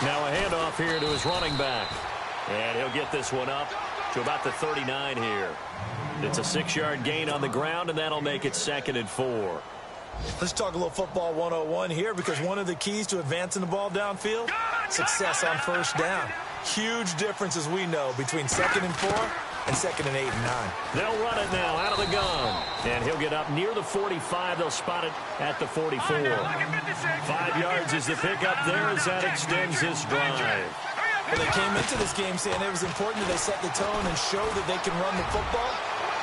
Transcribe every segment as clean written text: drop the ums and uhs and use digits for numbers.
Now a handoff here to his running back. And he'll get this one up to about the 39 here. It's a 6-yard gain on the ground, and that'll make it 2nd and 4. Let's talk a little football 101 here, because one of the keys to advancing the ball downfield, success on first down. Huge difference, as we know, between 2nd and 4 and 2nd and 8 and 9. They'll run it now out of the gun. And he'll get up near the 45. They'll spot it at the 44. 5 yards is the pickup there as that extends this drive. Well, they came into this game saying it was important that they set the tone and show that they can run the football.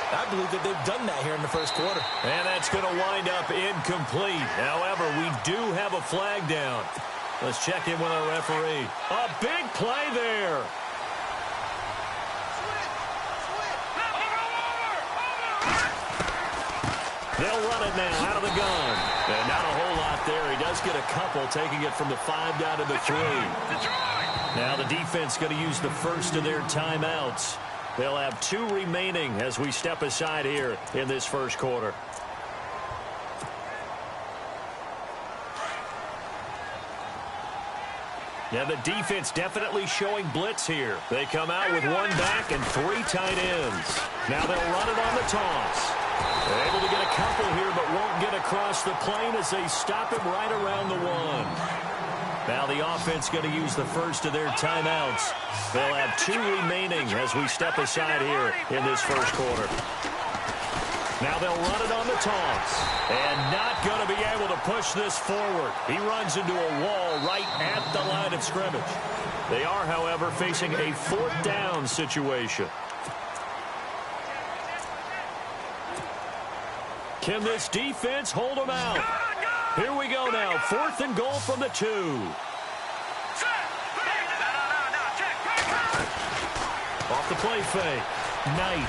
I believe that they've done that here in the first quarter. And that's going to wind up incomplete. However, we do have a flag down. Let's check in with our referee. A big play there. They'll run it now out of the gun. And not a whole lot there. He does get a couple, taking it from the 5 down to the 3. Now the defense going to use the first of their timeouts. They'll have 2 remaining as we step aside here in this first quarter. Yeah, the defense definitely showing blitz here. They come out with 1 back and 3 tight ends. Now they'll run it on the toss. They're able to get a couple here, but won't get across the plane as they stop him right around the 1. Now the offense going to use the first of their timeouts. They'll have 2 remaining as we step aside here in this first quarter. Now they'll run it on the toss. And not going to be able to push this forward. He runs into a wall right at the line of scrimmage. They are, however, facing a 4th down situation. Can this defense hold them out? Here we go now. 4th and goal from the 2. Off the play fake. Knight.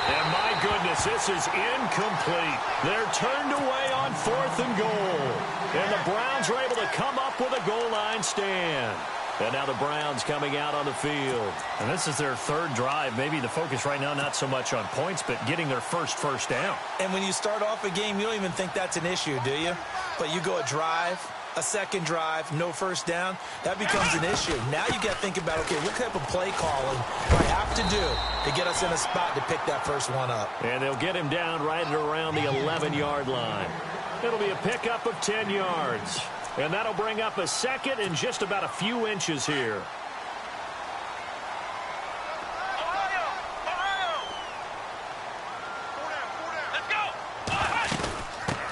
And my goodness, this is incomplete. They're turned away on 4th and goal. And the Browns are able to come up with a goal line stand. And now the Browns coming out on the field. And this is their 3rd drive. Maybe the focus right now not so much on points, but getting their first down. And when you start off a game, you don't even think that's an issue, do you? But you go a drive, a 2nd drive, no first down, that becomes an issue. Now you got to think about, okay, what type of play calling do I have to do to get us in a spot to pick that first one up? And they'll get him down right at around the 11-yard line. It'll be a pickup of 10 yards. And that'll bring up a 2nd and just about a few inches here.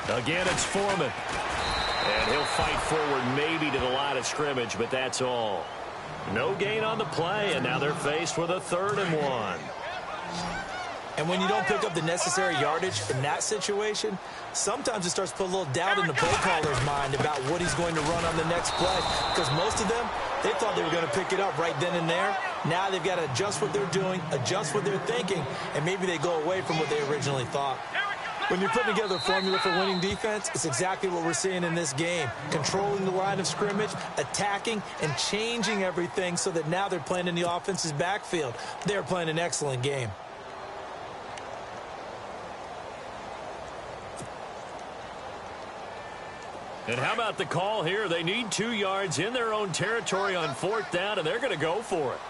Again, it's Foreman. And he'll fight forward maybe to the line of scrimmage, but that's all. No gain on the play, and now they're faced with a 3rd and 1. And when you don't pick up the necessary yardage in that situation, sometimes it starts to put a little doubt in the play caller's mind about what he's going to run on the next play. Because most of them, they thought they were going to pick it up right then and there. Now they've got to adjust what they're doing, adjust what they're thinking, and maybe they go away from what they originally thought. When you're putting together a formula for winning defense, it's exactly what we're seeing in this game. Controlling the line of scrimmage, attacking, and changing everything so that now they're playing in the offense's backfield. They're playing an excellent game. And how about the call here? They need 2 yards in their own territory on 4th down, and they're going to go for it.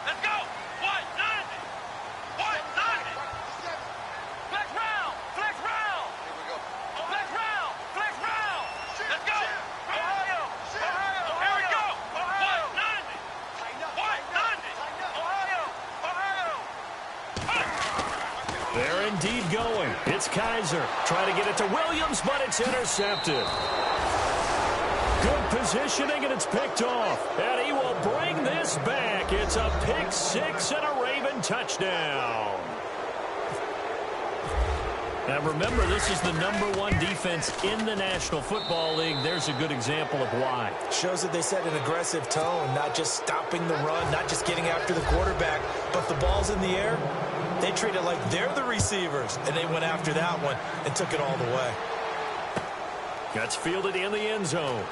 Let's go! What? Nothing! What? Nothing! Flex round! Flex round! Here we go. Flex round! Flex round! Let's go! Ohio! Ohio! Here we go! What? Nothing! What? Nothing! Ohio! Ohio! They're indeed going. It's Kaiser trying to get it to Williams, but it's intercepted. Good positioning, and it's picked off. And he will bring this back. It's a pick 6 and a Raven touchdown. Now remember, this is the #1 defense in the National Football League. There's a good example of why. Shows that they set an aggressive tone, not just stopping the run, not just getting after the quarterback, but if the ball's in the air, they treat it like they're the receivers, and they went after that one and took it all the way. Gets fielded in the end zone.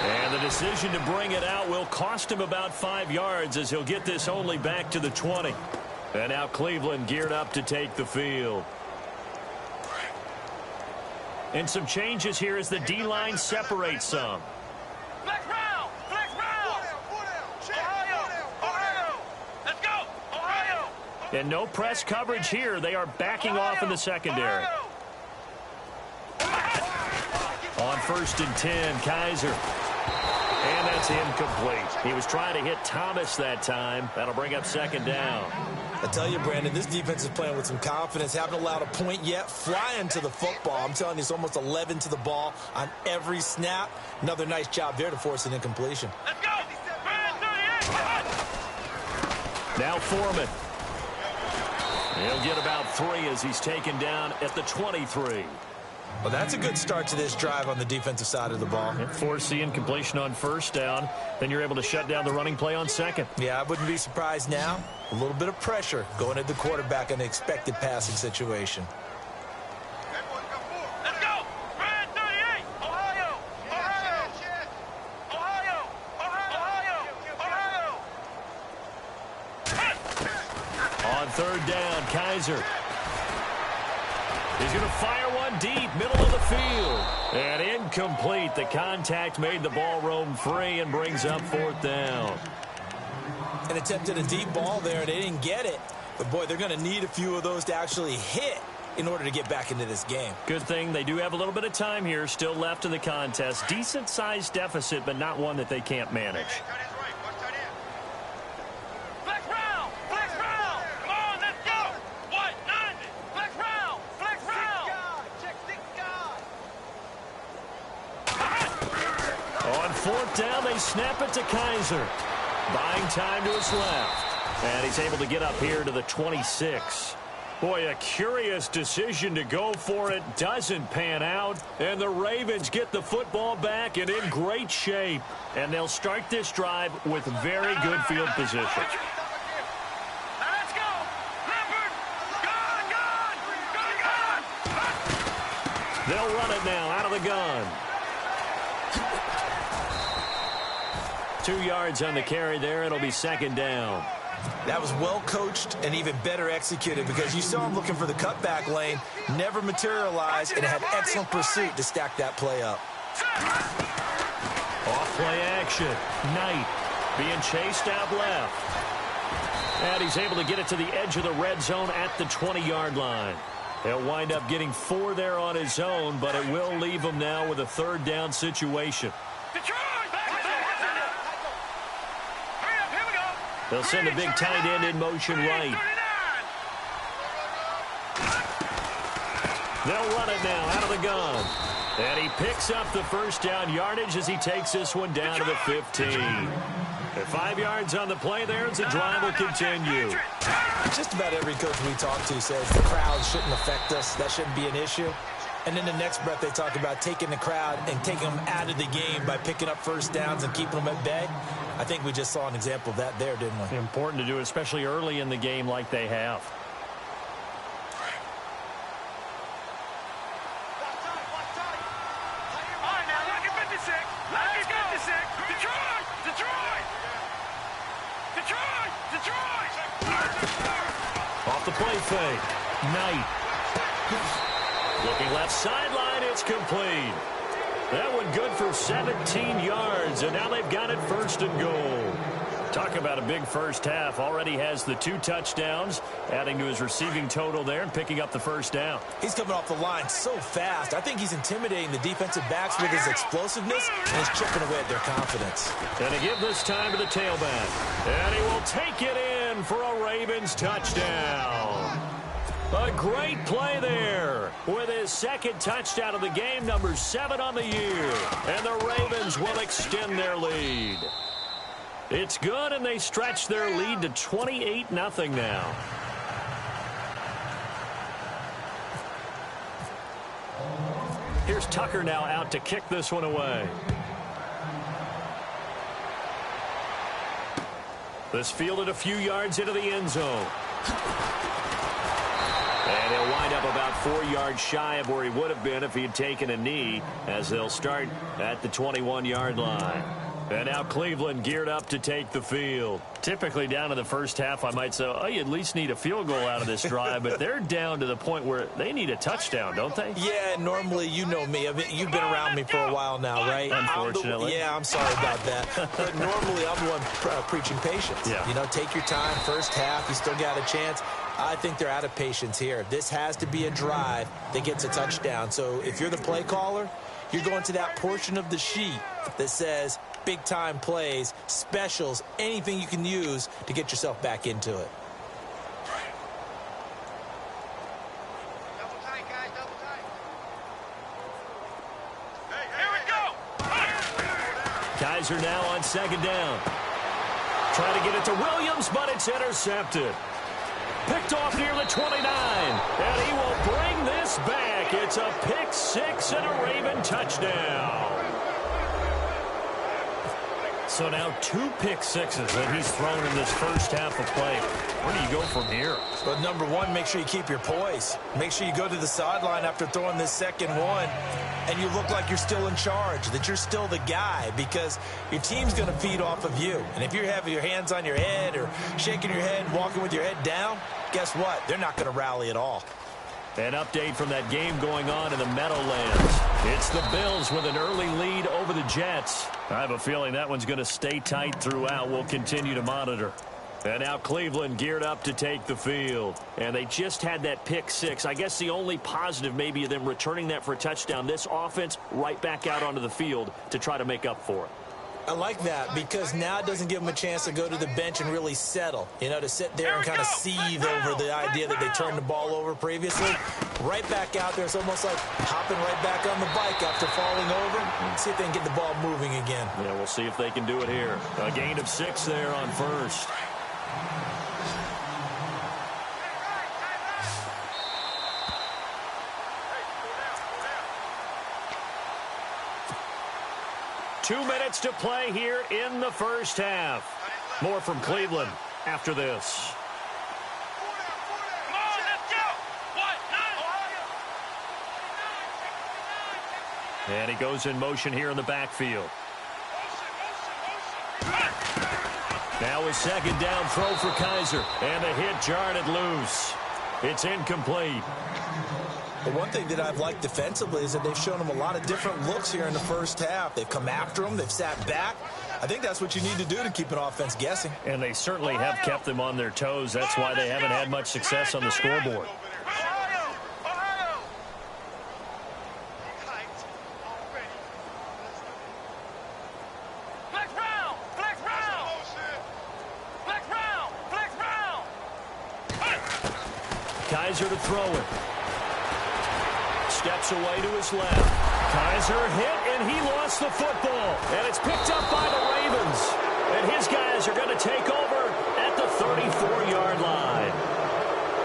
And the decision to bring it out will cost him about 5 yards as he'll get this only back to the 20. And now Cleveland geared up to take the field. And some changes here as the D-line separates some. Flex round! Flex round! Ohio! Ohio! Let's go! Ohio! And no press coverage here. They are backing off in the secondary. On 1st and 10, Kaiser. And that's incomplete. He was trying to hit Thomas that time. That'll bring up 2nd down. I tell you, Brandon, this defense is playing with some confidence. Haven't allowed a point yet. Flying to the football. I'm telling you, it's almost 11 to the ball on every snap. Another nice job there to force an incompletion. Let's go! Brand 38! Now Foreman. He'll get about 3 as he's taken down at the 23. Well, that's a good start to this drive on the defensive side of the ball. And force the incompletion on 1st down. Then you're able to shut down the running play on 2nd. Yeah, I wouldn't be surprised now. A little bit of pressure going at the quarterback in an expected passing situation. Let's go! Brand 38! Ohio! Ohio! Ohio! Ohio! Ohio! On 3rd down, Kaiser. He's going to fire one deep, middle of the field. And incomplete. The contact made the ball roam free and brings up 4th down. And attempted a deep ball there. They didn't get it. But, boy, they're going to need a few of those to actually hit in order to get back into this game. Good thing they do have a little bit of time here still left in the contest. Decent-sized deficit, but not one that they can't manage. Flex round! Flex round! Come on, let's go! What? 90! Flex round! Flex round! Check 6 guard! On 4th down, they snap it to Kaiser. Buying time to his left. And he's able to get up here to the 26. Boy, a curious decision to go for it. Doesn't pan out. And the Ravens get the football back and in great shape. And they'll start this drive with very good field position. Now let's go! Leopard! Gun! They'll run it now out of the gun. 2 yards on the carry there. It'll be 2nd down. That was well coached and even better executed because you saw him looking for the cutback lane, never materialized, and had excellent pursuit to stack that play up. Off play action. Knight being chased out left. And he's able to get it to the edge of the red zone at the 20-yard line. He'll wind up getting 4 there on his own, but it will leave him now with a 3rd down situation. They'll send a big tight end in motion right. They'll run it now out of the gun. And he picks up the 1st down yardage as he takes this one down to the 15. At 5 yards on the play there as the drive will continue. Just about every coach we talk to says the crowd shouldn't affect us. That shouldn't be an issue. And in the next breath, they talk about taking the crowd and taking them out of the game by picking up 1st downs and keeping them at bay. I think we just saw an example of that there, didn't we? Important to do, especially early in the game like they have. All right, now, look at 56. Look at 56. Detroit! Detroit! Detroit! Detroit! Off the play fake. Knight. Looking left sideline, it's complete. That one good for 17 yards, and now they've got it 1st and goal. Talk about a big first half. Already has the 2 touchdowns, adding to his receiving total there and picking up the 1st down. He's coming off the line so fast. I think he's intimidating the defensive backs with his explosiveness and he's chipping away at their confidence. And to give this time to the tailback. And he will take it in for a Ravens touchdown. A great play there with his 2nd touchdown of the game, number 7 on the year. And the Ravens will extend their lead. It's good, and they stretch their lead to 28-0 now. Here's Tucker now out to kick this one away. This fielded a few yards into the end zone. And he'll wind up about 4 yards shy of where he would have been if he had taken a knee, as they'll start at the 21-yard line. And now Cleveland geared up to take the field. Typically down in the first half, I might say, oh, you at least need a field goal out of this drive, but they're down to the point where they need a touchdown, don't they? Yeah, normally, you know me. You've been around me for a while now, right? Unfortunately. I'm sorry about that. But normally, I'm the one preaching patience. Yeah. You know, take your time. First half, you still got a chance. I think they're out of patience here. This has to be a drive that gets a touchdown. So if you're the play caller, you're going to that portion of the sheet that says big-time plays, specials, anything you can use to get yourself back into it. Double tight, guys, double tight. Here we go. Kaiser now on second down. Trying to get it to Williams, but it's intercepted. Picked off near the 29, and he will bring this back. It's a pick six and a Raven touchdown. So now 2 pick sixes that he's thrown in this first half of play. Where do you go from here? But number one, make sure you keep your poise. Make sure you go to the sideline after throwing this second one, and you look like you're still in charge, that you're still the guy, because your team's going to feed off of you. And if you're having your hands on your head or shaking your head, walking with your head down, guess what? They're not going to rally at all. An update from that game going on in the Meadowlands. It's the Bills with an early lead over the Jets. I have a feeling that one's going to stay tight throughout. We'll continue to monitor. And now Cleveland geared up to take the field. And they just had that pick six. I guess the only positive maybe of them returning that for a touchdown. This offense right back out onto the field to try to make up for it. I like that because now it doesn't give them a chance to go to the bench and really settle, you know, to sit there and kind of seethe over the idea that they turned the ball over previously. Right back out there, it's almost like hopping right back on the bike after falling over. See if they can get the ball moving again. Yeah, we'll see if they can do it here. A gain of 6 there on first. Two minutes to play here in the first half. More from Cleveland after this. Come on, let's go. 1, 9. And he goes in motion here in the backfield. Now his second down throw for Kaiser. And the hit jarred it loose. It's incomplete. The one thing that I've liked defensively is that they've shown them a lot of different looks here in the first half. They've come after them. They've sat back. I think that's what you need to do to keep an offense guessing. And they certainly have kept them on their toes. That's why they haven't had much success on the scoreboard. Kaiser to throw it. Steps away to his left. Kaiser hit, and he lost the football. And it's picked up by the Ravens. And his guys are going to take over at the 34-yard line.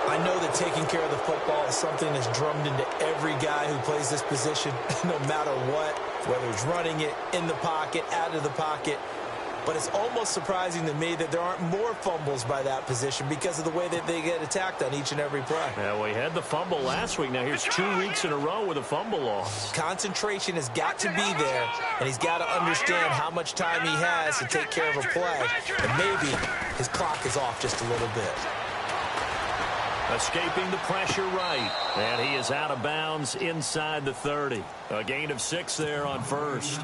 I know that taking care of the football is something that's drummed into every guy who plays this position, no matter what, whether it's running it, in the pocket, out of the pocket. But it's almost surprising to me that there aren't more fumbles by that position because of the way that they get attacked on each and every play. Yeah, we had the fumble last week. Now here's 2 weeks in a row with a fumble loss. Concentration has got to be there, and he's got to understand how much time he has to take care of a play. And maybe his clock is off just a little bit. Escaping the pressure right. And he is out of bounds inside the 30. A gain of 6 there on first.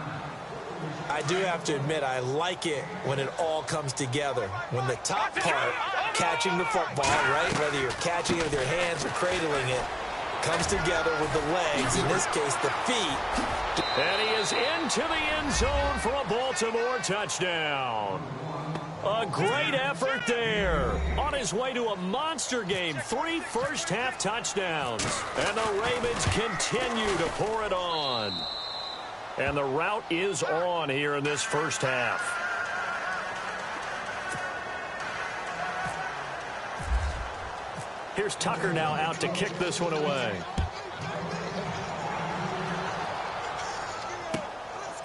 I do have to admit, I like it when it all comes together. When the top part, catching the football, right, whether you're catching it with your hands or cradling it, comes together with the legs, in this case, the feet. And he is into the end zone for a Baltimore touchdown. A great effort there. On his way to a monster game, 3 first-half touchdowns. And the Ravens continue to pour it on. And the route is on here in this first half. Here's Tucker now out to kick this one away.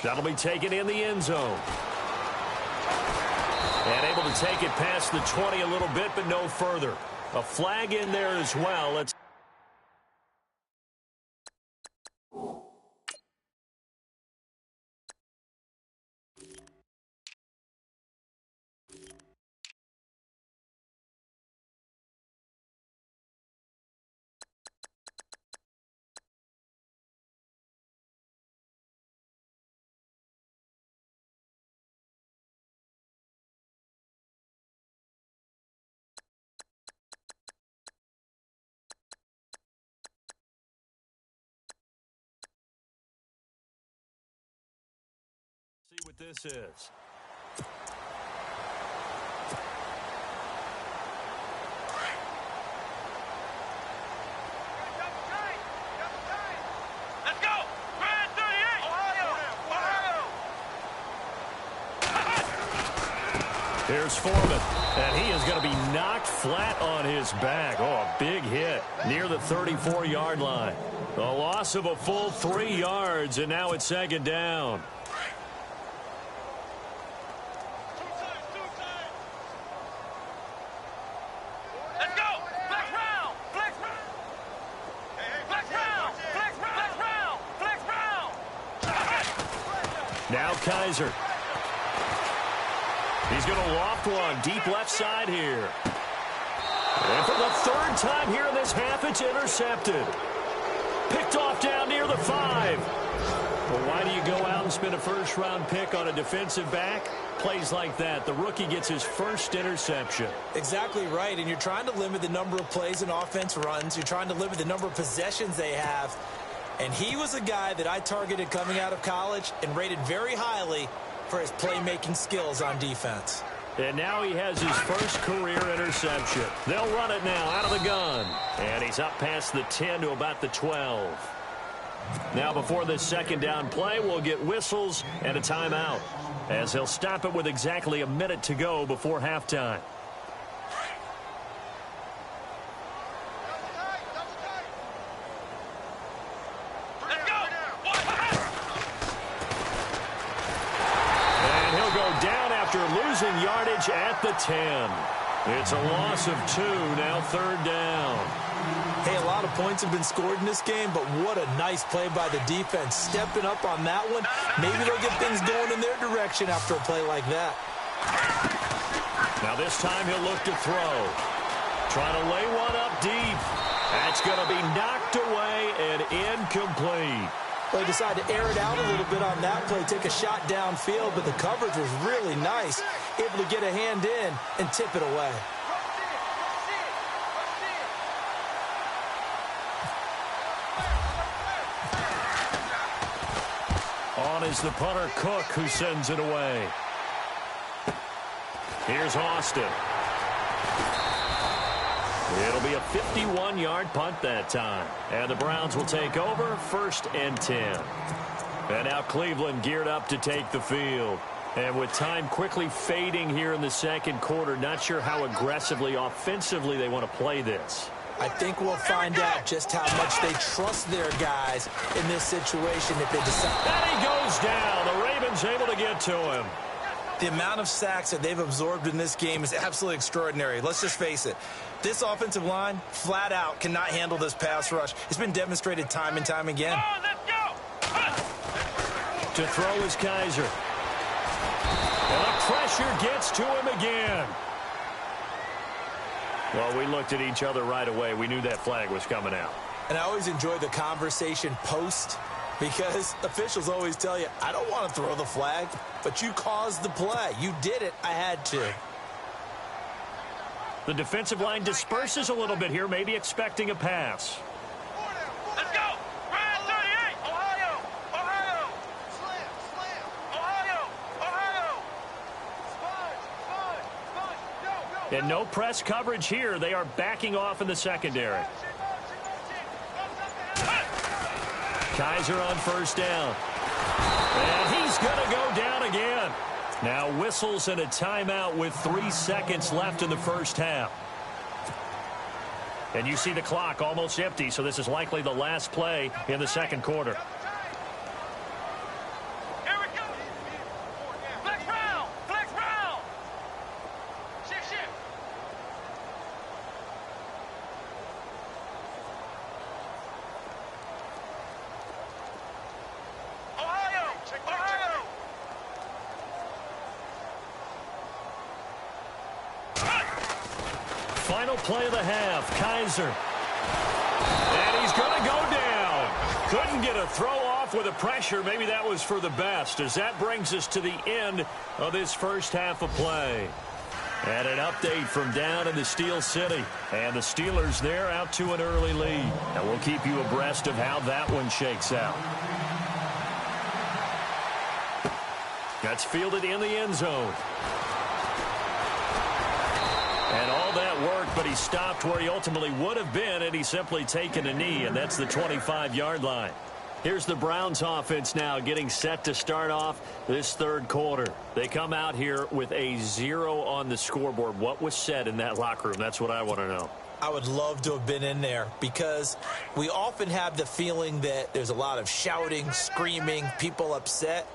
That'll be taken in the end zone. And able to take it past the 20 a little bit, but no further. A flag in there as well. Let's what this is. Let's go! Grand 38! Ohio! Ohio! Here's Foreman, and he is going to be knocked flat on his back. Oh, a big hit near the 34-yard line. A loss of a full 3 yards, and now it's second down. Let's go! Flex round! Flex round! Flex round! Flex round! Flex round! Now Kaiser. He's going to loft one deep left side here. And for the third time here in this half, it's intercepted. Picked off down near the 5. Well, why do you go out and spend a first-round pick on a defensive back? Plays like that. The rookie gets his first interception. Exactly right, and you're trying to limit the number of plays an offense runs. You're trying to limit the number of possessions they have. And he was a guy that I targeted coming out of college and rated very highly for his playmaking skills on defense. And now he has his first career interception. They'll run it now out of the gun. And he's up past the 10 to about the 12. Now before this second down play, we'll get whistles and a timeout, as he'll stop it with exactly a minute to go before halftime. Let's go! And he'll go down after losing yardage at the 10. It's a loss of 2, now third down. Hey, a lot of points have been scored in this game, but what a nice play by the defense. Stepping up on that one, maybe they'll get things going in their direction after a play like that. Now this time he'll look to throw. Trying to lay one up deep. That's going to be knocked away and incomplete. They decided to air it out a little bit on that play, take a shot downfield, but the coverage was really nice, able to get a hand in and tip it away. On is the punter, Cook, who sends it away. Here's Austin. It'll be a 51-yard punt that time. And the Browns will take over, 1st and 10. And now Cleveland geared up to take the field. And with time quickly fading here in the second quarter, not sure how aggressively, offensively they want to play this. I think we'll find out just how much they trust their guys in this situation if they decide. And he goes down. The Ravens able to get to him. The amount of sacks that they've absorbed in this game is absolutely extraordinary. Let's just face it. This offensive line, flat out, cannot handle this pass rush. It's been demonstrated time and time again. Oh, let's go! To throw is Kaiser. And the pressure gets to him again. Well, we looked at each other right away. We knew that flag was coming out. And I always enjoy the conversation post, because officials always tell you, I don't want to throw the flag, but you caused the play. You did it. I had to. The defensive line disperses a little bit here, maybe expecting a pass. Let's go! Grand 38! Ohio! Ohio! Slam! Slam! Ohio! Ohio! Sponge! Go! And no press coverage here. They are backing off in the secondary. Kaiser on 1st down. And he's going to go down again. Now whistles and a timeout with 3 seconds left in the first half. And you see the clock almost empty, so this is likely the last play in the second quarter. Here we go! Flex round! Flex round! Shift, shift! Ohio! Ohio! Final play of the half, Kaiser. And he's going to go down. Couldn't get a throw off with the pressure. Maybe that was for the best, as that brings us to the end of this first half of play. And an update from down in the Steel City. And the Steelers there out to an early lead. And we'll keep you abreast of how that one shakes out. That's fielded in the end zone. And all that work, but he stopped where he ultimately would have been, and he's simply taken a knee, and that's the 25-yard line. Here's the Browns offense now getting set to start off this third quarter. They come out here with a 0 on the scoreboard. What was said in that locker room? That's what I want to know. I would love to have been in there because we often have the feeling that there's a lot of shouting, screaming, people upset.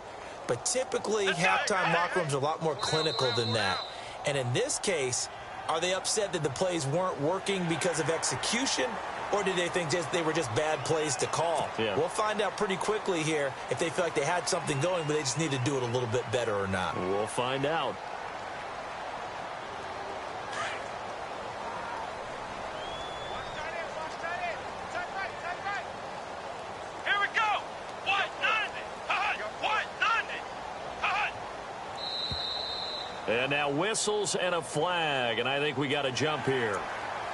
But typically, halftime locker rooms are a lot more clinical than that. And in this case, are they upset that the plays weren't working because of execution? Or did they think they were just bad plays to call? Yeah. We'll find out pretty quickly here if they feel like they had something going, but they just need to do it a little bit better or not. We'll find out. Here we go. What? And now whistles and a flag, and I think we got a jump here.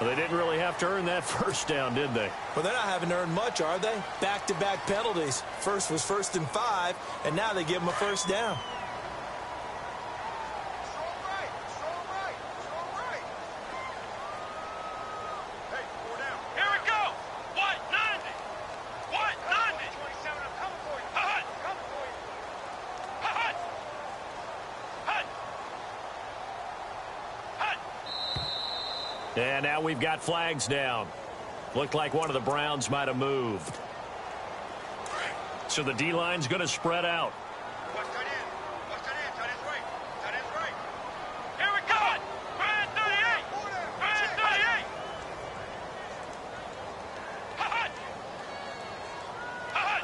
Well, they didn't really have to earn that first down, did they? Well, they're not having to earn much, are they? Back-to-back penalties. First was 1st and 5, and now they give them a first down. Here we go. What? 90. What? 90. 27, I'm coming for you. Hut. Coming for you. Hut. Hut. Hut. And now we've got flags down. Looked like one of the Browns might have moved. So the D-line's going to spread out. Watch tight end. Watch tight end. Tight end's right. Tight end's right. Here we go. Brand 38. Brand 38. Hut. Hut.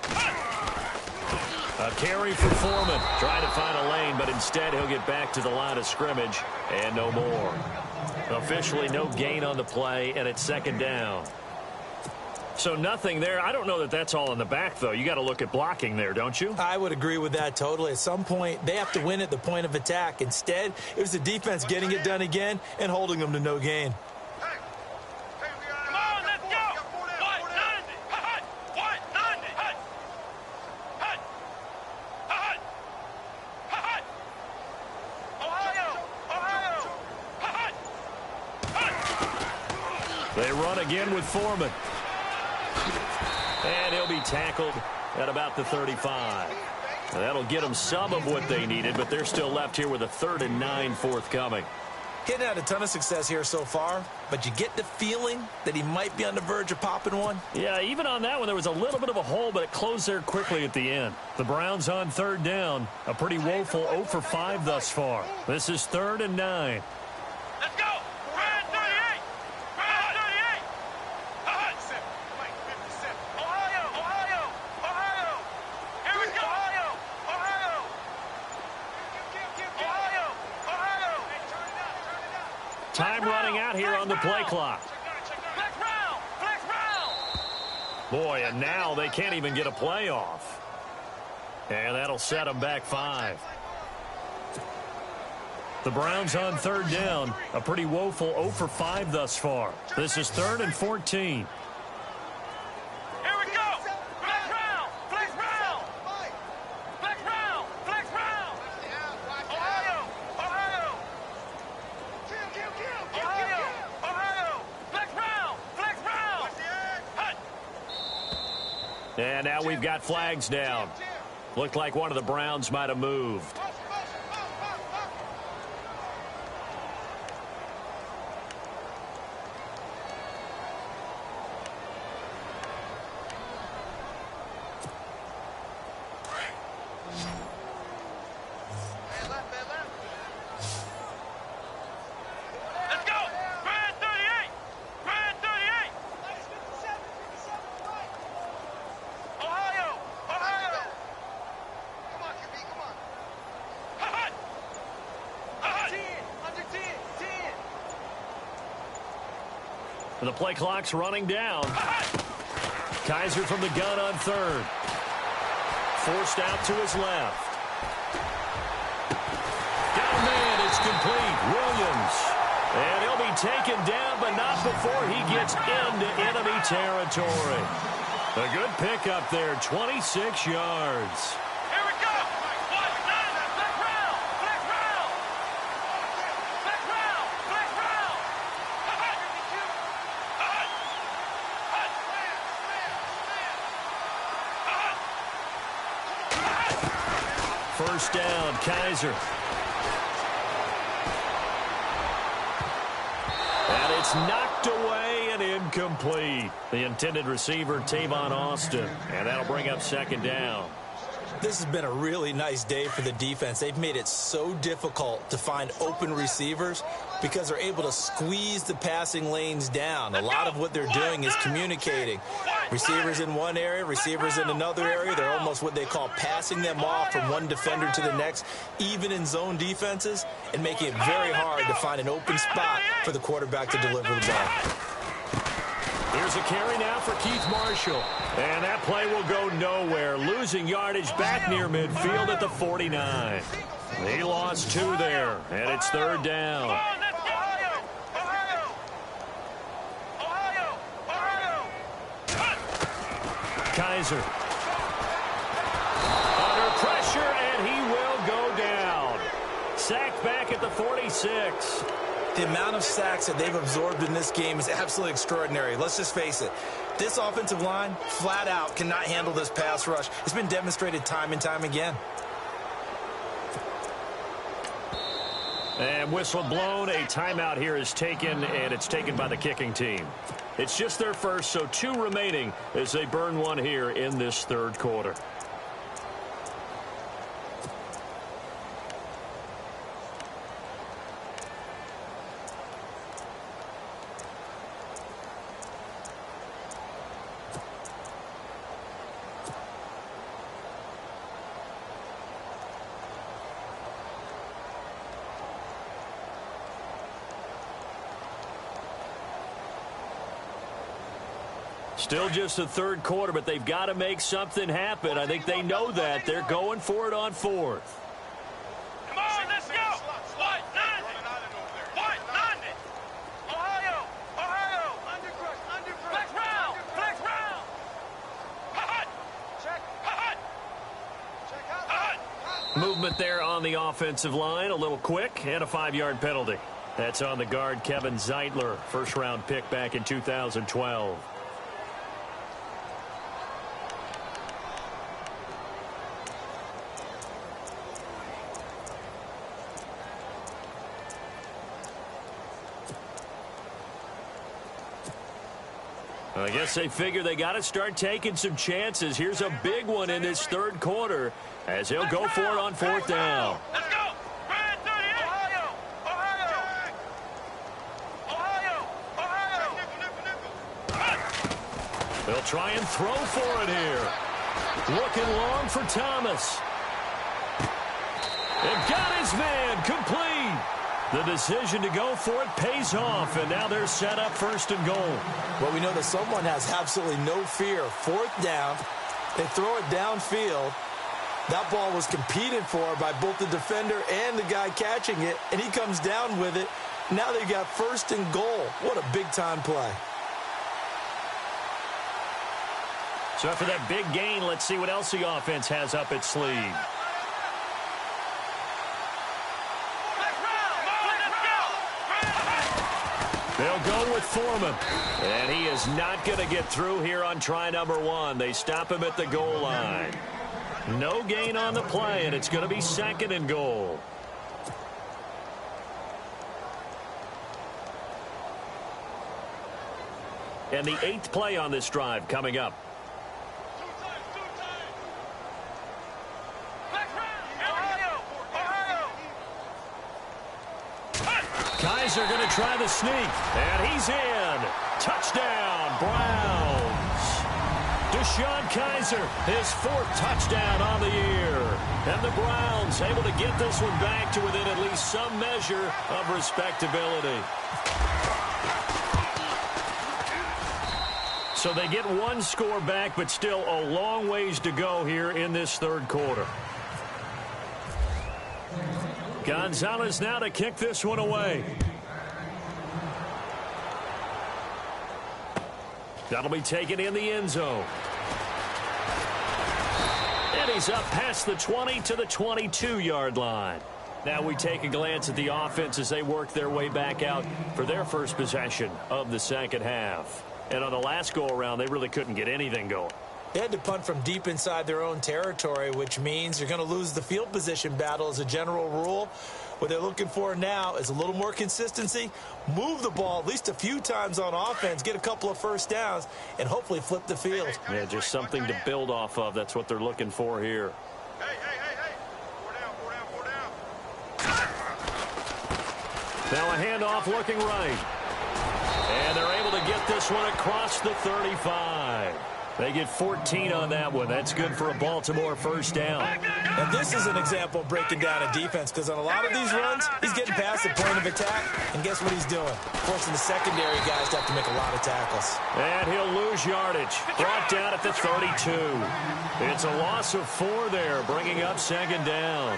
Hut. A carry for Foreman. Trying to find a lane, but instead he'll get back to the line of scrimmage and no more. Officially no gain on the play, and it's second down. So nothing there. I don't know that that's all in the back, though. You got to look at blocking there, don't you? I would agree with that totally. At some point, they have to win at the point of attack. Instead, it was the defense getting it done again and holding them to no gain. Come on, let's go. What? 90. Hut. What? 90. Hut. Hut. Hut. Hut. Ohio. Ohio. Hut. Hut. They run again with Foreman. And he'll be tackled at about the 35. That'll get them some of what they needed, but they're still left here with a 3rd and 9 forthcoming. Hitting had a ton of success here so far, but you get the feeling that he might be on the verge of popping one. Yeah, even on that one, there was a little bit of a hole, but it closed there quickly at the end. The Browns on 3rd down. A pretty woeful 0 for 5 thus far. This is 3rd and 9. Let's go. Brand 38. Brand 38. Hut. Ohio. Ohio. Ohio. Here we go. Ohio. Ohio. Ohio. Ohio. Time running out here on the play clock. Flex round. Flex round. Boy, and now they can't even get a play off. And that'll set them back 5. The Browns on 3rd down. A pretty woeful 0 for 5 thus far. This is 3rd and 14. Here we go. Flex round. Flex round. Flex round. Flex round. Ohio. Ohio. Ohio. Ohio. Flex round. Flex round. Hut. And now we've got flags down. Looked like one of the Browns might have moved. Let's go. Brand 38. Brand 38. Ohio. Ohio. Come on, QB, come on. Hut. Hut. 10. Under 10. 10. The play clock's running down. Kaiser from the gun on 3rd. Forced out to his left. Got a man. It's complete. Williams. And he'll be taken down, but not before he gets into enemy territory. A good pickup there, 26 yards. Here we go. Flex round. Flex round. Flex round. Flex round. First down, Kaiser. And it's knocked away and incomplete. The intended receiver, Tavon Austin. And that'll bring up second down. This has been a really nice day for the defense. They've made it so difficult to find open receivers because they're able to squeeze the passing lanes down. A lot of what they're doing is communicating. Receivers in one area, receivers in another area. They're almost what they call passing them off from one defender to the next, even in zone defenses, and making it very hard to find an open spot for the quarterback to deliver the ball. Here's a carry now for Keith Marshall. And that play will go nowhere. Losing yardage back near midfield at the 49. He lost 2 there, and it's third down. Kaiser. Under pressure, and he will go down. Sacked back at the 46. The amount of sacks that they've absorbed in this game is absolutely extraordinary. Let's just face it. This offensive line, flat out, cannot handle this pass rush. It's been demonstrated time and time again. And whistle blown. A timeout here is taken, and it's taken by the kicking team. It's just their first, so 2 remaining as they burn one here in this third quarter. Still just the third quarter, but they've got to make something happen. I think they know that. They're going for it on 4th. Come on, let's go. White, 90. White, 90. Ohio. Under flex round. Flex round. Hot. Check. Hot. Movement there on the offensive line. A little quick and a 5-yard penalty. That's on the guard, Kevin Zeitler. First-round pick back in 2012. I guess they figure they got to start taking some chances. Here's a big one in this third quarter as he'll go for it on 4th down. Let's go. Brand 38. Ohio. They'll try and throw for it here. Looking long for Thomas. They've got his man complete. The decision to go for it pays off, and now they're set up 1st and goal. Well, we know that someone has absolutely no fear. 4th down, they throw it downfield. That ball was competed for by both the defender and the guy catching it, and he comes down with it. Now they've got 1st and goal. What a big-time play. So after that big gain, let's see what else the offense has up its sleeve. They'll go with Foreman. And he is not going to get through here on try number 1. They stop him at the goal line. No gain on the play, and it's going to be 2nd and goal. And the 8th play on this drive coming up. Kaiser going to try the sneak, and he's in. Touchdown, Browns. Deshaun Kaiser, his 4th touchdown on the year. And the Browns able to get this one back to within at least some measure of respectability. So they get 1 score back, but still a long ways to go here in this third quarter. Gonzalez now to kick this one away. That'll be taken in the end zone. And he's up past the 20 to the 22-yard line. Now we take a glance at the offense as they work their way back out for their first possession of the second half. And on the last go-around, they really couldn't get anything going. They had to punt from deep inside their own territory, which means you're going to lose the field position battle as a general rule. What they're looking for now is a little more consistency, move the ball at least a few times on offense, get a couple of first downs, and hopefully flip the field. Yeah, just something to build off of. That's what they're looking for here. Hey. 4 down. Now a handoff looking right. And they're able to get this one across the 35. They get 14 on that one. That's good for a Baltimore first down. And this is an example of breaking down a defense, because on a lot of these runs, he's getting past the point of attack, and guess what he's doing? Forcing the secondary guys to have to make a lot of tackles. And he'll lose yardage. Brought down at the 32. It's a loss of 4 there, bringing up second down.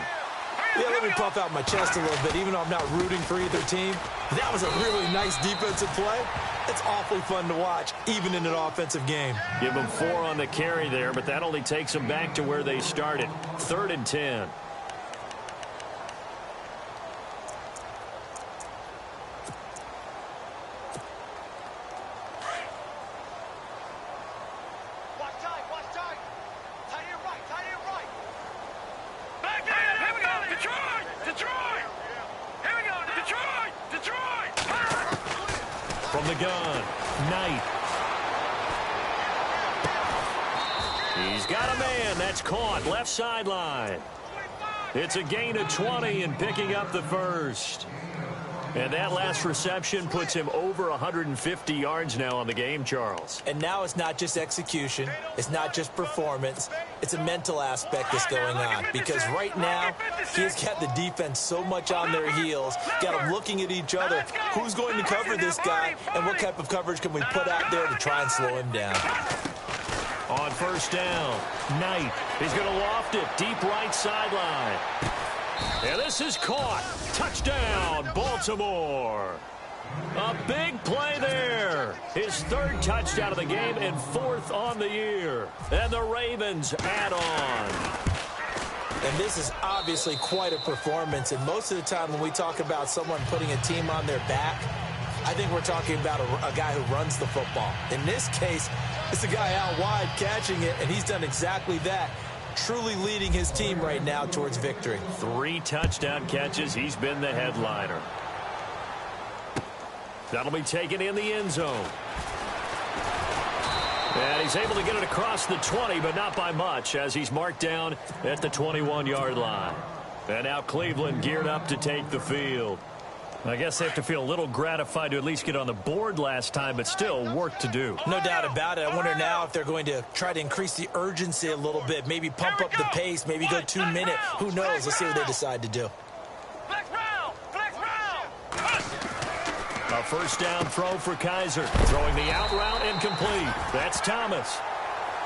Yeah, let me puff out my chest a little bit, even though I'm not rooting for either team. That was a really nice defensive play. It's awfully fun to watch, even in an offensive game. Give them 4 on the carry there, but that only takes them back to where they started. 3rd and 10. Watch tight. Tight end right. Back in. Here we go. Detroit. Here we go. Detroit. From the gun, Knight. He's got a man. That's caught. Left sideline. It's a gain of 20 and picking up the first. And that last reception puts him over 150 yards now on the game, Charles. And now it's not just execution. It's not just performance. It's a mental aspect that's going on. Because right now, he's got the defense so much on their heels. Got them looking at each other. Who's going to cover this guy? And what type of coverage can we put out there to try and slow him down? On first down, Knight. He's going to loft it deep right sideline. And this is caught. Touchdown, Baltimore. A big play there. His 3rd touchdown of the game and 4th on the year. And the Ravens add on. And this is obviously quite a performance. And most of the time when we talk about someone putting a team on their back, I think we're talking about a guy who runs the football. In this case, it's a guy out wide catching it, and he's done exactly that. Truly leading his team right now towards victory. 3 touchdown catches. He's been the headliner. That'll be taken in the end zone. And he's able to get it across the 20, but not by much, as he's marked down at the 21-yard line. And now Cleveland geared up to take the field. I guess they have to feel a little gratified to at least get on the board last time, but still work to do. No doubt about it. I wonder now if they're going to try to increase the urgency a little bit, maybe pump up the pace, maybe go 2-minute. Who knows? Let's see what they decide to do. Flex round. A first down throw for Kaiser. Throwing the out route incomplete. That's Thomas.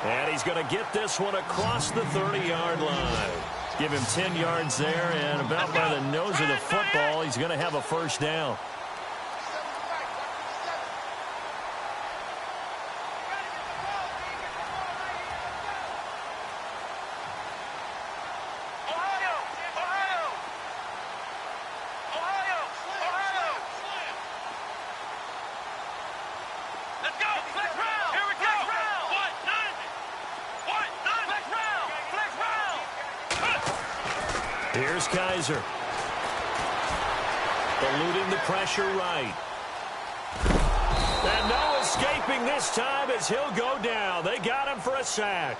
And he's going to get this one across the 30-yard line. Give him 10 yards there, and about by the nose of the football, he's going to have a first down. Let's go. Flex round. Here we go. What? None. Flex round. Here's Kaiser. Eluding the pressure right. And no escaping this time as he'll go down. They got him for a sack.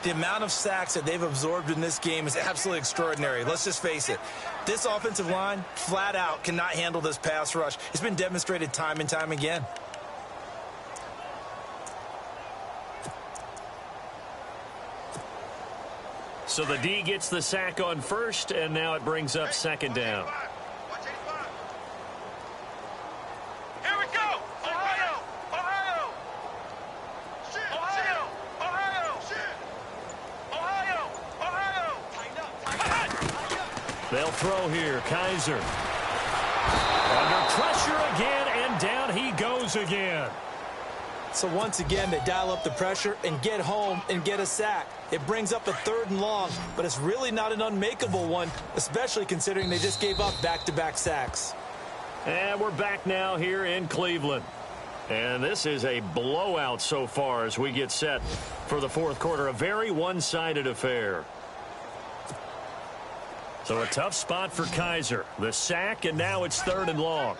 The amount of sacks that they've absorbed in this game is absolutely extraordinary. Let's just face it. This offensive line, flat out, cannot handle this pass rush. It's been demonstrated time and time again. So the D gets the sack on first, and now it brings up second down. Here we go. Ohio. They'll throw here. Kaiser. Under pressure again, and down he goes again. So once again, they dial up the pressure and get home and get a sack. It brings up a 3rd and long, but it's really not an unmakeable one, especially considering they just gave up back-to-back sacks. And we're back now here in Cleveland. And this is a blowout so far as we get set for the 4th quarter. A very one-sided affair. So a tough spot for Kaiser. The sack, and now it's 3rd and long.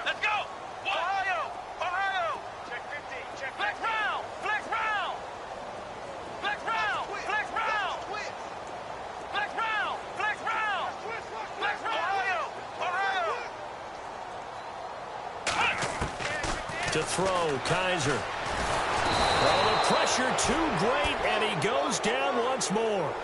Let's go! Ohio! Ohio! Check 15, check 15. Flex round! Flex round! Flex round! Flex round! Flex round! Flex round! Flex round! Ohio! Ohio! To throw, Kaiser. Oh, the pressure too great, and he goes down once more.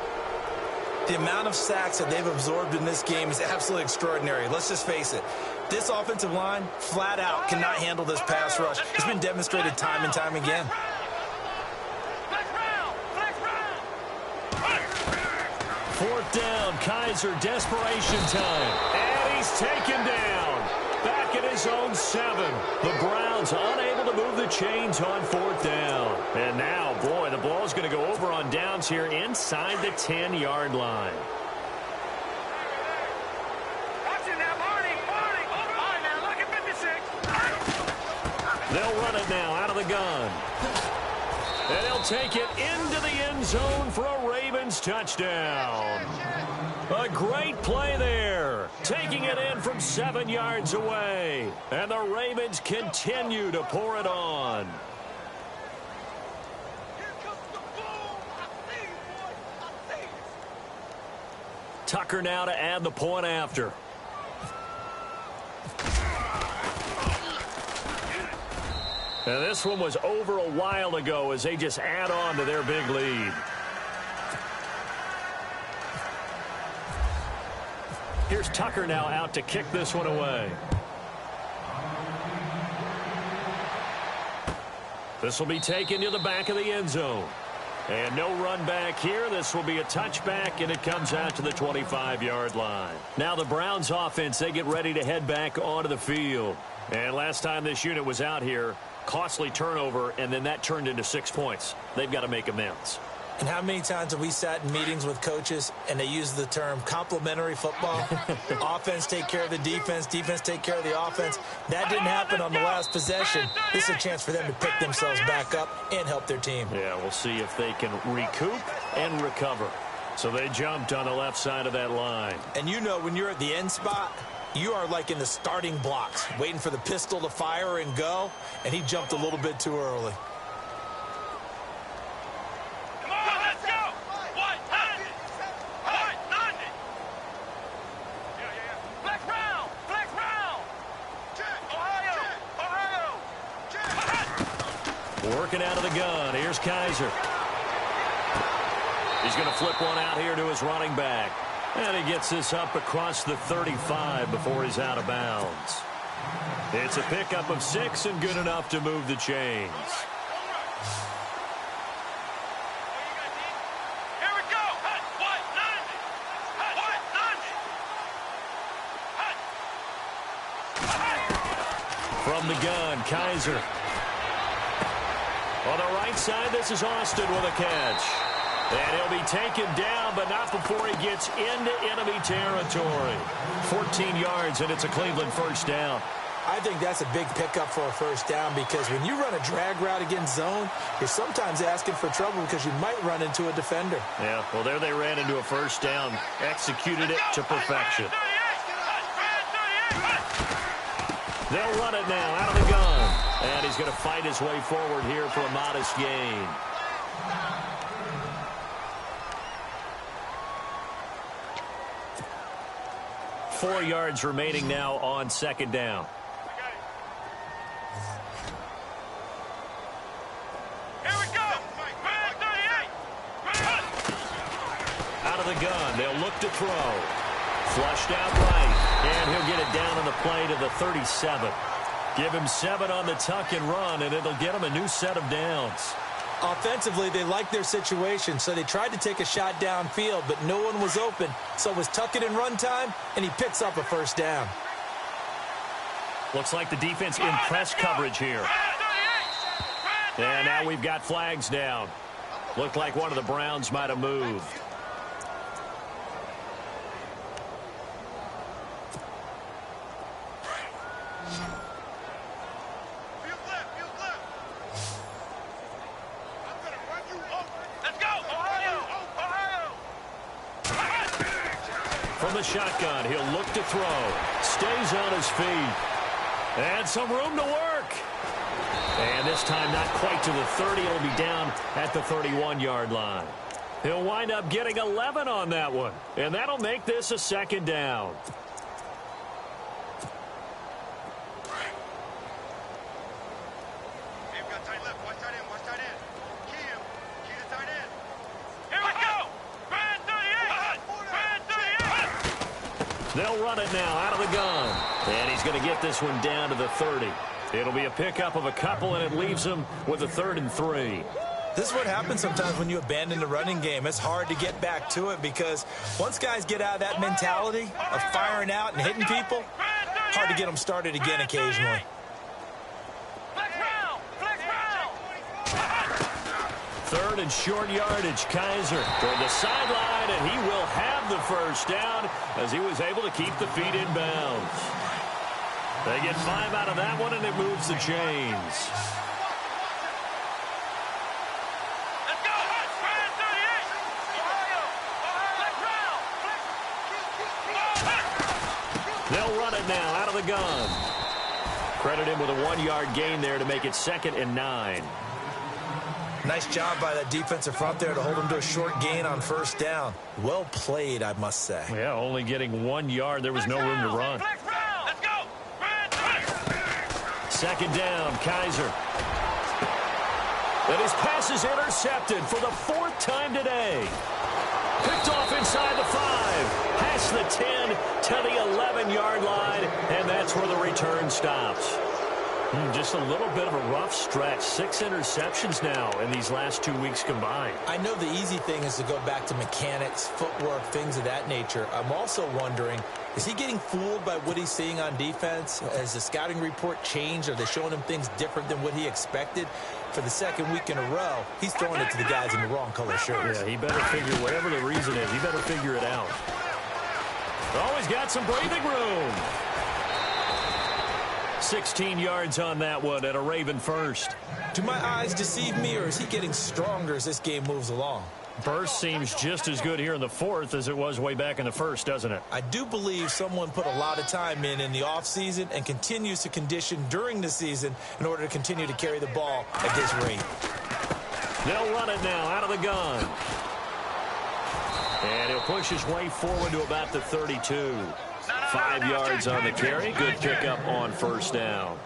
The amount of sacks that they've absorbed in this game is absolutely extraordinary. Let's just face it. This offensive line, flat out, cannot handle this pass rush. It's been demonstrated time and time again. Flex round! Flex round! 4th down, Kaiser, desperation time. And he's taken down. Back at his own 7. The Browns unable to move the chains on 4th down. And now, boy, the ball's going to go over on downs here inside the 10-yard line. Watch it now, Marty! Marty! All right, now, look at 56. They'll run it now out of the gun. And they'll take it into the end zone for a Ravens touchdown. A great play there. Taking it in from 7 yards away. And the Ravens continue to pour it on. Here comes the boom! I see you, boy! I see you! Tucker now to add the point after. And this one was over a while ago as they just add on to their big lead. Here's Tucker now out to kick this one away. This will be taken to the back of the end zone. And no run back here. This will be a touchback, and it comes out to the 25-yard line. Now the Browns offense, they get ready to head back onto the field. And last time this unit was out here, costly turnover, and then that turned into 6 points. They've got to make amends. And how many times have we sat in meetings with coaches and they use the term complementary football? Offense take care of the defense, defense take care of the offense. That didn't happen on the last possession. This is a chance for them to pick themselves back up and help their team. Yeah, we'll see if they can recoup and recover. So they jumped on the left side of that line. And you know when you're at the end spot, you are like in the starting blocks, waiting for the pistol to fire and go, and he jumped a little bit too early. Working out of the gun. Here's Kaiser. He's going to flip one out here to his running back. And he gets this up across the 35 before he's out of bounds. It's a pickup of 6 and good enough to move the chains. Here we go. From the gun, Kaiser. On the right side, this is Austin with a catch. And he'll be taken down, but not before he gets into enemy territory. 14 yards, and it's a Cleveland first down. I think that's a big pickup for a first down because when you run a drag route against zone, you're sometimes asking for trouble because you might run into a defender. Yeah, well, there they ran into a first down, executed it to perfection. They'll run it now out of the gun. And he's going to fight his way forward here for a modest gain. Four yards remaining now on second down. Here we go. Out of the gun. They'll look to throw. Flushed out right. And he'll get it down on the play to the 37. Give him 7 on the tuck and run, and it'll get him a new set of downs. Offensively, they liked their situation, so they tried to take a shot downfield, but no one was open. So it was tuck it and run time, and he picks up a first down. Looks like the defense in press coverage here. And now we've got flags down. Looked like one of the Browns might have moved. From the shotgun, he'll look to throw. Stays on his feet. And some room to work. And this time not quite to the 30. He'll be down at the 31-yard line. He'll wind up getting 11 on that one. And that'll make this a second down. They'll run it now out of the gun. And he's going to get this one down to the 30. It'll be a pickup of a couple, and it leaves him with a 3rd and 3. This is what happens sometimes when you abandon the running game. It's hard to get back to it because once guys get out of that mentality of firing out and hitting people, hard to get them started again occasionally. Third and short yardage. Kaiser toward the sideline, and he will have the first down as he was able to keep the feet in bounds. They get 5 out of that one, and it moves the chains. They'll run it now out of the gun. Credit him with a 1-yard gain there to make it 2nd and 9. Nice job by that defensive front there to hold him to a short gain on first down. Well played, I must say. Yeah, only getting 1 yard. There was no room to run. Second down, Kaiser. And his pass is intercepted for the 4th time today. Picked off inside the 5. Past the 10 to the 11-yard line. And that's where the return stops. Just a little bit of a rough stretch. 6 interceptions now in these last 2 weeks combined. I know the easy thing is to go back to mechanics, footwork, things of that nature. I'm also wondering, is he getting fooled by what he's seeing on defense? Has the scouting report changed? Are they showing him things different than what he expected? For the 2nd week in a row, he's throwing it to the guys in the wrong color shirts. Yeah, he better figure, whatever the reason is, he better figure it out. Always got some breathing room. 16 yards on that one and a Raven first. Do my eyes deceive me, or is he getting stronger as this game moves along? Burst seems just as good here in the 4th as it was way back in the 1st, doesn't it? I do believe someone put a lot of time in the offseason and continues to condition during the season in order to continue to carry the ball at this rate. They'll run it now out of the gun. And he'll push his way forward to about the 32. 5 yards on the carry. Good pickup on first down.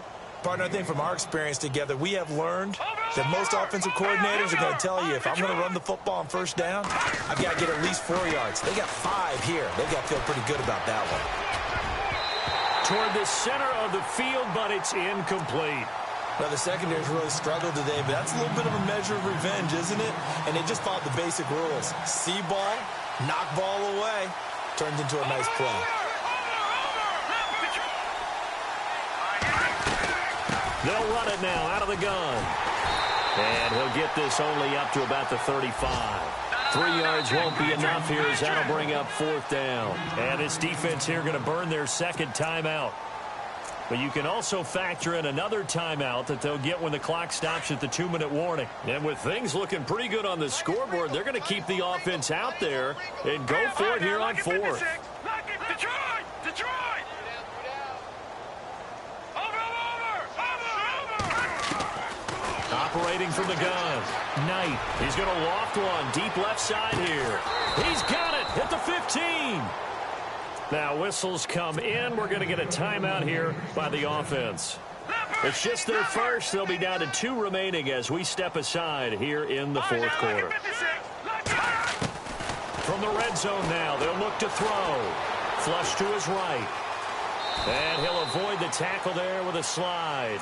Partner, I think from our experience together, we have learned that most offensive coordinators are going to tell you, if I'm going to run the football on first down, I've got to get at least 4 yards. They got 5 here. They got to feel pretty good about that one. Toward the center of the field, but it's incomplete. Well, the secondary's really struggled today, but that's a little bit of a measure of revenge, isn't it? And they just followed the basic rules. See ball, knock ball away, turns into a nice play. They'll run it now out of the gun. And he'll get this only up to about the 35. 3 yards won't be enough here as that'll bring up 4th down. And this defense here going to burn their 2nd timeout. But you can also factor in another timeout that they'll get when the clock stops at the 2-minute warning. And with things looking pretty good on the scoreboard, they're going to keep the offense out there and go for it here on 4th. Detroit! Operating from the gun. Knight. He's going to loft one deep left side here. He's got it at the 15. Now whistles come in. We're going to get a timeout here by the offense. It's just their first. They'll be down to 2 remaining as we step aside here in the 4th quarter. From the red zone now, they'll look to throw. Flush to his right. And he'll avoid the tackle there with a slide.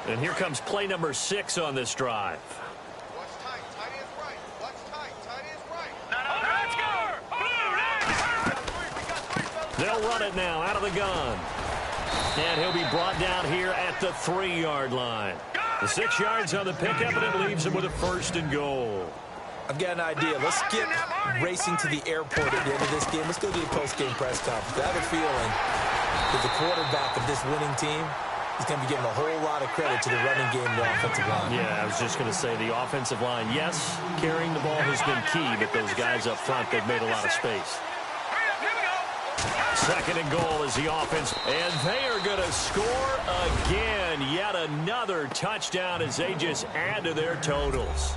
And here comes play number 6 on this drive. What's tight? Tight is right. What's tight? Tight is right. They'll run it now out of the gun. And he'll be brought down here at the 3-yard line. The 6 yards on the pickup, and it leaves him with a 1st and goal. I've got an idea. Let's skip racing to the airport at the end of this game. Let's go to the post-game press conference. I have a feeling that the quarterback of this winning team is going to be giving a whole lot of credit to the running game and the offensive line. Yeah, I was just going to say the offensive line, yes, carrying the ball has been key, but those guys up front, they've made a lot of space. 2nd and goal is the offense, and they are going to score again. Yet another touchdown as they just add to their totals.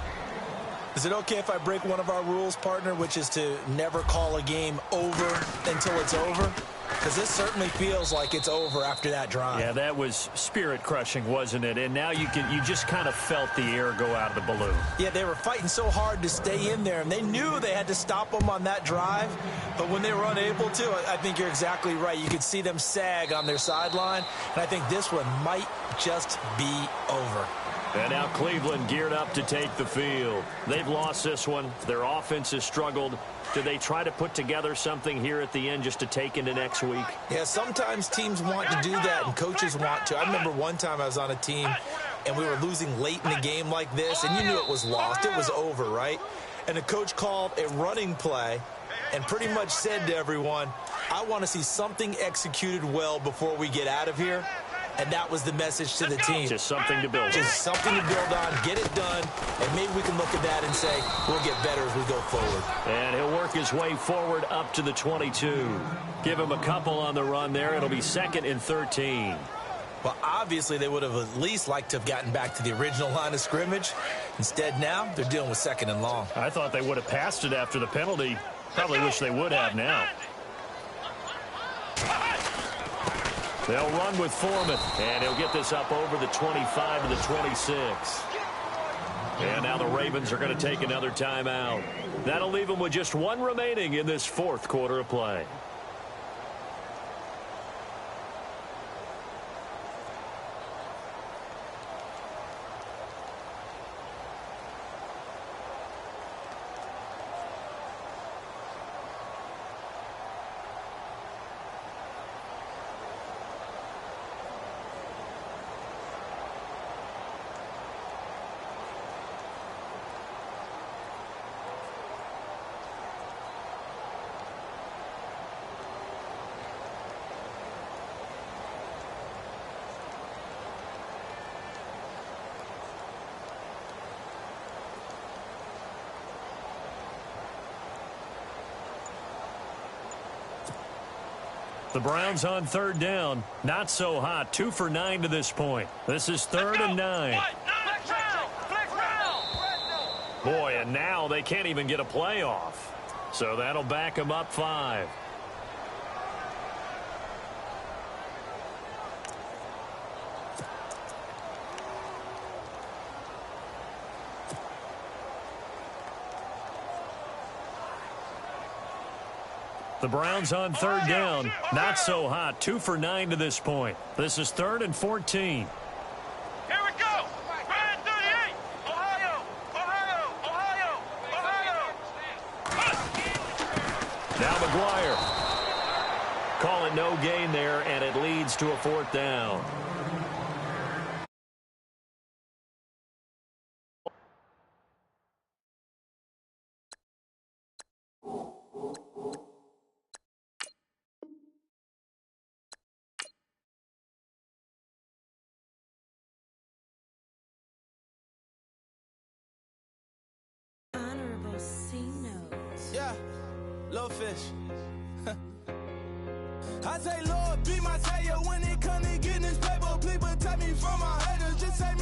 Is it okay if I break one of our rules, partner, which is to never call a game over until it's over? Because this certainly feels like it's over after that drive. Yeah, that was spirit-crushing, wasn't it? And now you just kind of felt the air go out of the balloon. Yeah, they were fighting so hard to stay in there, and they knew they had to stop them on that drive. But when they were unable to, I think you're exactly right. You could see them sag on their sideline, and I think this one might just be over. And now Cleveland geared up to take the field. They've lost this one. Their offense has struggled. Do they try to put together something here at the end just to take into next week? Yeah, sometimes teams want to do that and coaches want to. I remember one time I was on a team and we were losing late in a game like this, and you knew it was lost. It was over, right? And the coach called a running play and pretty much said to everyone, I want to see something executed well before we get out of here. And that was the message to the team. Just something to build on. Just something to build on, get it done, and maybe we can look at that and say we'll get better as we go forward. And he'll work his way forward up to the 22. Give him a couple on the run there. It'll be 2nd and 13. Well, obviously they would have at least liked to have gotten back to the original line of scrimmage. Instead now, they're dealing with 2nd and long. I thought they would have passed it after the penalty. Probably wish they would have now. They'll run with Foreman, and he'll get this up over the 25 to the 26. And now the Ravens are going to take another timeout. That'll leave them with just 1 remaining in this 4th quarter of play. The Browns on 3rd down. Not so hot. 2 for 9 to this point. This is 3rd and 9. Boy, and now they can't even get a play off. So that'll back them up 5. The Browns on 3rd down. Not so hot. 2 for 9 to this point. This is 3rd and 14. Here we go. 38. Ohio. Now McGuire. Call it no gain there, and it leads to a 4th down. Yeah, little fish. I say, Lord, be my savior when it comes to getting this paper. Please protect me from my haters. Just say